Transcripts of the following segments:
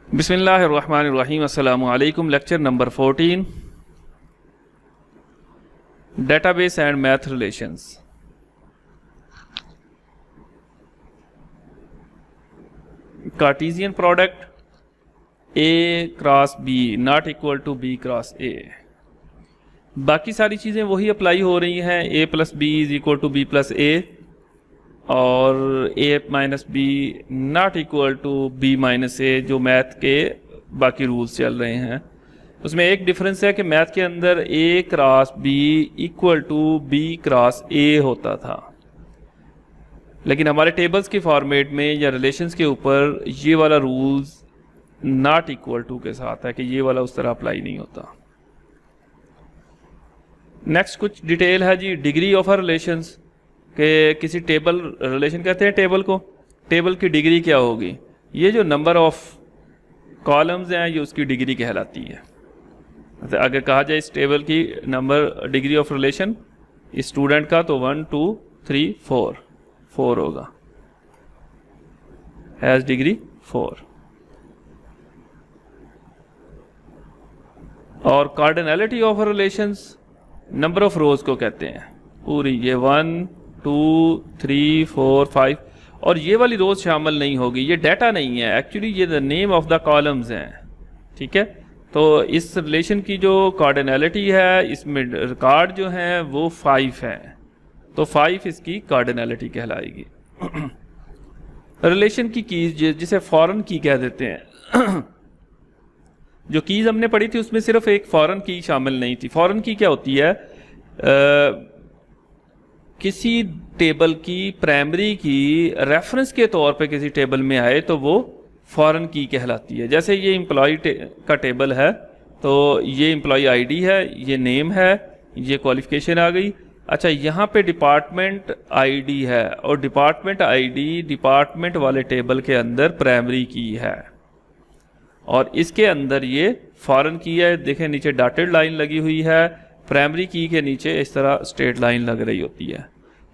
बिस्मिल्लाहिर्रहमानिर्रहीम। अस्सलामु अलैकुम। Lecture number 14, database and math relations. Cartesian product A cross B not equal to B cross A. बाकी सारी चीज़ें वही अप्लाई हो रही हैं, A plus B is equal to B plus A और A minus B not equal to B minus A, जो math के बाकी रूल्स चल रहे हैं। उसमें एक डिफरेंस है कि मैथ के अंदर A cross B equal to B cross A होता था, लेकिन हमारे टेबल्स के फॉर्मेट में या रिलेशंस के ऊपर ये वाला रूल्स नॉट इक्वल टू के साथ है कि ये वाला उस तरह अप्लाई नहीं होता। नेक्स्ट कुछ डिटेल है जी, डिग्री ऑफ अ रिलेशंस के किसी टेबल, रिलेशन कहते हैं टेबल को, टेबल की डिग्री क्या होगी? ये जो नंबर ऑफ कॉलम्स हैं ये उसकी डिग्री कहलाती है। अगर कहा जाए इस टेबल की number degree of relation student का, तो 1 2 3 4 होगा, हैज डिग्री 4। और cardinality of relations number of रोज को कहते हैं पूरी, ये 1 2 3 4 5 और ये वाली रोज शामिल नहीं होगी, ये डाटा नहीं है एक्चुअली, ये the name of the columns हैं। ठीक है, तो इस रिलेशन की जो कार्डिनैलिटी है, इसमें रिकॉर्ड जो है वो 5 है, तो 5 इसकी कार्डिनैलिटी कहलाएगी। रिलेशन की कीज जिसे फॉरेन की कह देते हैं जो कीज हमने पढ़ी थी उसमें सिर्फ एक फॉरेन की शामिल नहीं थी। फॉरेन की क्या होती है? किसी टेबल की प्राइमरी की रेफरेंस के तौर पे किसी टेबल में आए तो वो फॉरेन की कहलाती है। जैसे ये एम्प्लॉय का टेबल है, तो ये एम्प्लॉय आईडी है, ये नेम है, ये क्वालिफिकेशन आ गई। अच्छा, यहाँ पे डिपार्टमेंट आईडी है और डिपार्टमेंट आईडी डिपार्टमेंट वाले टेबल के अंदर प्राइमरी की है और इसके अंदर ये फॉरेन की है। देखें नीचे डॉटेड लाइन लगी हुई है, प्राइमरी की के नीचे इस तरह स्ट्रेट लाइन लग रही होती है,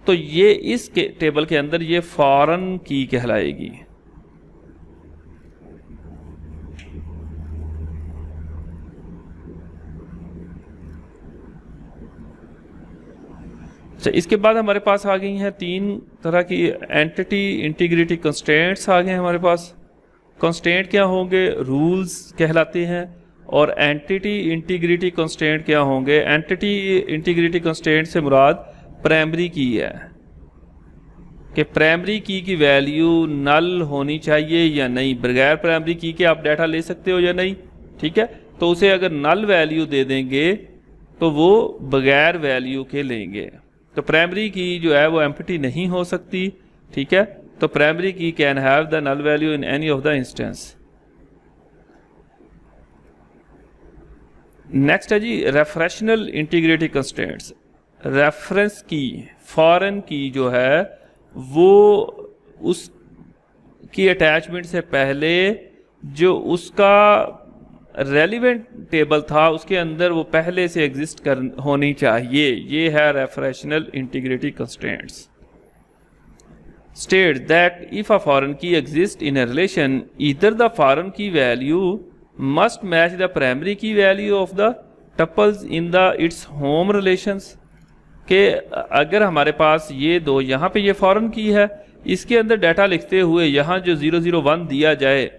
तो ये इस टेबल के अंदर ये फॉरेन की कहलाएगी। अच्छा, इसके बाद हमारे पास आ गई हैं 3 तरह की एंटिटी इंटीग्रिटी कंस्ट्रेंट्स आ गए हैं हमारे पास। कंस्ट्रेंट क्या होंगे? रूल्स कहलाते हैं। और एंटिटी इंटीग्रिटी कंस्ट्रेंट क्या होंगे? एंटिटी इंटीग्रिटी कंस्ट्रेंट से मुराद प्राइमरी की है कि प्राइमरी की वैल्यू नल होनी चाहिए या नहीं। बगैर प्राइमरी की के आप डाटा ले सकते हो या नहीं? ठीक है, तो उसे अगर नल वैल्यू दे देंगे तो वो बगैर वैल्यू के लेंगे। तो प्राइमरी की जो है वो एम्प्टी नहीं हो सकती। ठीक है, तो primary key can have the null value in any of the instance. Next है जी referential integrity constraints. Reference key, foreign key जो है वो उसकी अटैचमेंट से पहले जो उसका रेलिवेंट टेबल था उसके अंदर वो पहले से एग्जिस्ट होनी चाहिए। ये है referential integrity constraints. States that if a foreign key exists in a relation, either the foreign key value must match the primary key value of the tuples in the its home relations। के अगर हमारे पास ये दो, यहाँ पे ये foreign की है, इसके अंदर डाटा लिखते हुए यहाँ जो 001 दिया जाए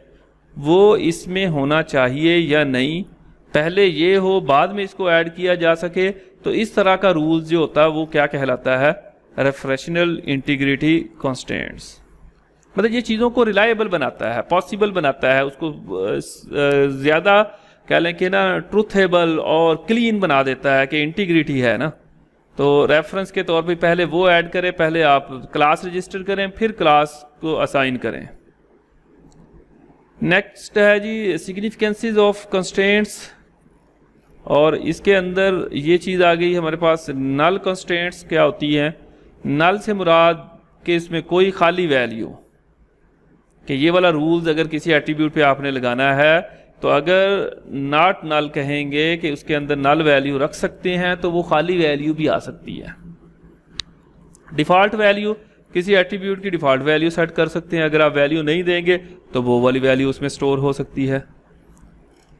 वो इसमें होना चाहिए या नहीं, पहले ये हो बाद में इसको ऐड किया जा सके, तो इस तरह का रूल जो होता है वो क्या कहलाता है? Referential integrity constraints. मतलब ये चीज़ों को रिलायबल बनाता है, पॉसिबल बनाता है, उसको ज़्यादा कह लें कि ना ट्रूथेबल और क्लीन बना देता है कि इंटीग्रिटी है ना। तो रेफरेंस के तौर पे पहले वो ऐड करें, पहले आप क्लास रजिस्टर करें, फिर क्लास को असाइन करें। नेक्स्ट है जी सिग्निफिकेंसेस ऑफ कंस्ट्रेंट्स, और इसके अंदर ये चीज़ आ गई हमारे पास। नल कंस्ट्रेंट्स क्या होती हैं? नल से मुराद कि इसमें कोई खाली वैल्यू, कि ये वाला रूल्स अगर किसी एट्रीब्यूट पे आपने लगाना है तो अगर नॉट नल कहेंगे कि उसके अंदर नल वैल्यू रख सकते हैं तो वो खाली वैल्यू भी आ सकती है। डिफ़ॉल्ट वैल्यू किसी एट्रीब्यूट की डिफ़ॉल्ट वैल्यू सेट कर सकते हैं। अगर आप वैल्यू नहीं देंगे तो वो वाली वैल्यू उसमें स्टोर हो सकती है,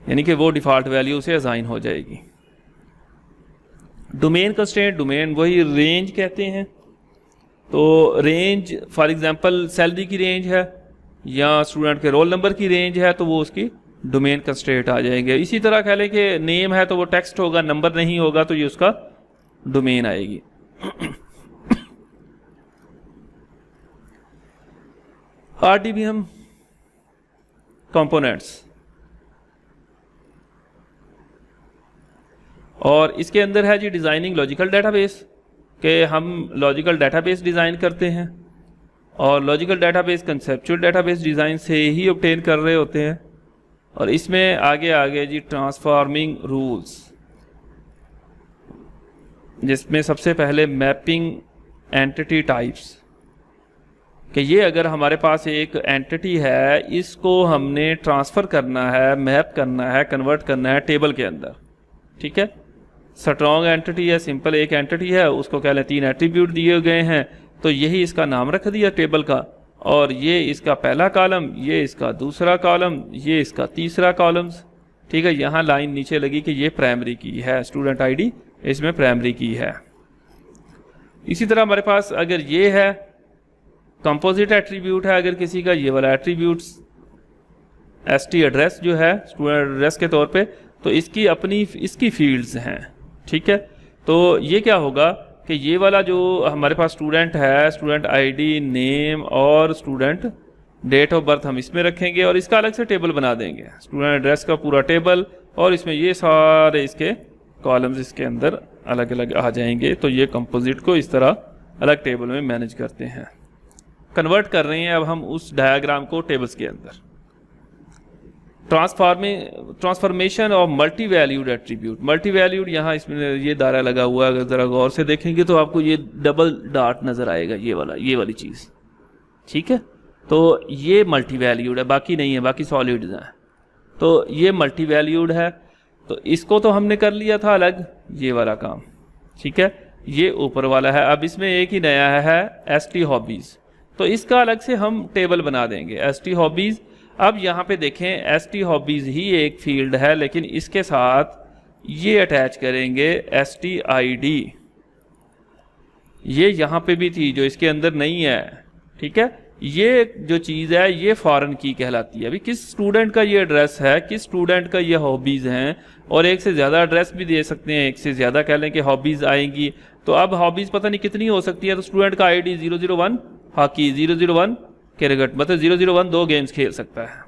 यानी कि वो डिफ़ॉल्ट वैल्यू उसे असाइन हो जाएगी। डोमेन कंस्ट्रेंट, डोमेन वही रेंज कहते हैं। तो रेंज फॉर एग्जांपल सैलरी की रेंज है या स्टूडेंट के रोल नंबर की रेंज है, तो वो उसकी डोमेन कंस्ट्रेंट आ जाएंगे। इसी तरह कह लें कि नेम है तो वो टेक्स्ट होगा, नंबर नहीं होगा तो ये उसका डोमेन आएगी। RDBM कंपोनेंट्स, और इसके अंदर है जी डिज़ाइनिंग लॉजिकल डेटाबेस, कि हम लॉजिकल डेटाबेस डिज़ाइन करते हैं और logical database conceptual database design से ही ऑब्टेन कर रहे होते हैं। और इसमें आगे आगे जी ट्रांसफॉर्मिंग रूल्स, जिसमें सबसे पहले मैपिंग एंटिटी टाइप्स, कि ये अगर हमारे पास एक एंटिटी है, इसको हमने ट्रांसफ़र करना है, मैप करना है, कन्वर्ट करना है टेबल के अंदर। ठीक है, स्ट्रॉन्ग एंटिटी है, सिंपल एक एंटिटी है, उसको कह लें 3 एट्रीब्यूट दिए गए हैं, तो यही इसका नाम रख दिया टेबल का, और ये इसका पहला कॉलम, ये इसका दूसरा कॉलम, ये इसका तीसरा कॉलम्स। ठीक है, यहाँ लाइन नीचे लगी कि ये प्राइमरी की है, स्टूडेंट आईडी इसमें प्राइमरी की है। इसी तरह हमारे पास अगर ये है कंपोजिट एट्रीब्यूट है, अगर किसी का ये वाला एट्रीब्यूट ST एड्रेस जो है स्टूडेंट एड्रेस के तौर पे, तो इसकी अपनी इसकी फील्ड्स हैं। ठीक है, तो ये क्या होगा कि ये वाला जो हमारे पास स्टूडेंट है, स्टूडेंट आईडी, नेम और स्टूडेंट डेट ऑफ बर्थ हम इसमें रखेंगे और इसका अलग से टेबल बना देंगे, स्टूडेंट एड्रेस का पूरा टेबल, और इसमें ये सारे इसके कॉलम्स इसके अंदर अलग अलग आ जाएंगे। तो ये कंपोजिट को इस तरह अलग टेबल में मैनेज करते हैं। कन्वर्ट कर रहे हैं अब हम उस डायग्राम को टेबल्स के अंदर। Transformation of multi valued attribute, multi valued यहाँ इसमें ये दायरा लगा हुआ है, अगर ज़रा गौर से देखेंगे तो आपको ये डबल डॉट नज़र आएगा, ये वाली चीज़। ठीक है, तो ये मल्टी वैल्यूड है, बाकी नहीं है, बाकी सॉलिड्स हैं। तो ये मल्टी वैल्यूड है, तो इसको तो हमने कर लिया था अलग, ये वाला काम। ठीक है, ये ऊपर वाला है। अब इसमें एक ही नया है ST हॉबीज़, तो इसका अलग से हम टेबल बना देंगे ST हॉबीज़। अब यहाँ पे देखें ST हॉबीज़ ही एक फील्ड है, लेकिन इसके साथ ये अटैच करेंगे ST ID, ये यहाँ पे भी थी जो इसके अंदर नहीं है। ठीक है, ये जो चीज़ है ये फॉरेन की कहलाती है। अभी किस स्टूडेंट का ये एड्रेस है, किस स्टूडेंट का ये हॉबीज़ हैं, और एक से ज़्यादा एड्रेस भी दे सकते हैं, एक से ज़्यादा कह लें कि हॉबीज़ आएंगी। तो अब हॉबीज़ पता नहीं कितनी हो सकती है, तो स्टूडेंट का ID 001 हॉकी, 001 क्रिकेट, मतलब 001 2 गेम्स खेल सकता है।